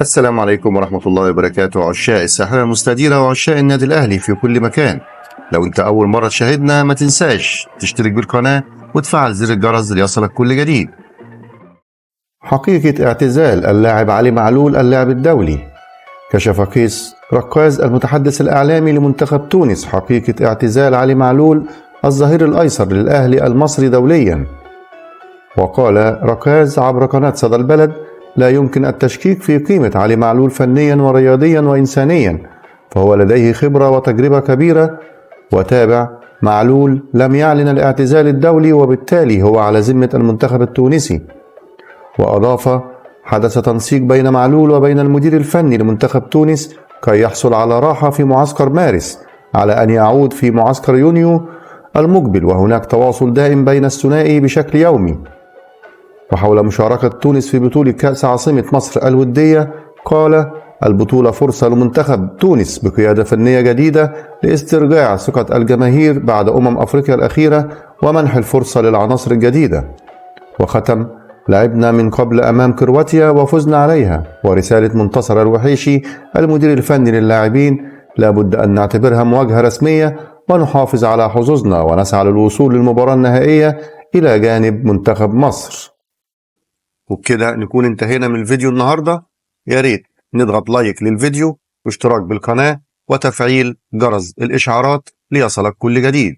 السلام عليكم ورحمة الله وبركاته، عشاق الساحرة المستديرة وعشاق النادي الأهلي في كل مكان. لو أنت أول مرة تشاهدنا ما تنساش تشترك بالقناة وتفعل زر الجرس ليصلك كل جديد. حقيقة اعتزال اللاعب علي معلول اللاعب الدولي. كشف قيس ركاز المتحدث الإعلامي لمنتخب تونس حقيقة اعتزال علي معلول الظهير الأيسر للأهلي المصري دوليا. وقال ركاز عبر قناة صدى البلد: لا يمكن التشكيك في قيمة علي معلول فنيا ورياضيا وإنسانيا، فهو لديه خبرة وتجربة كبيرة. وتابع: معلول لم يعلن الاعتزال الدولي وبالتالي هو على ذمة المنتخب التونسي. وأضاف: حدث تنسيق بين معلول وبين المدير الفني لمنتخب تونس كي يحصل على راحة في معسكر مارس على أن يعود في معسكر يونيو المقبل، وهناك تواصل دائم بين الثنائي بشكل يومي. وحول مشاركة تونس في بطولة كأس عاصمة مصر الودية قال: البطولة فرصة لمنتخب تونس بقيادة فنية جديدة لاسترجاع ثقة الجماهير بعد أفريقيا الأخيرة ومنح الفرصة للعناصر الجديدة. وختم: لعبنا من قبل أمام كرواتيا وفزنا عليها، ورسالة منتصر الوحيشي المدير الفني للاعبين: لابد أن نعتبرها مواجهة رسمية ونحافظ على حظوظنا ونسعى للوصول للمباراة النهائية إلى جانب منتخب مصر. وبكده نكون انتهينا من الفيديو النهاردة. يا ريت نضغط لايك للفيديو واشتراك بالقناة وتفعيل جرس الإشعارات ليصلك كل جديد.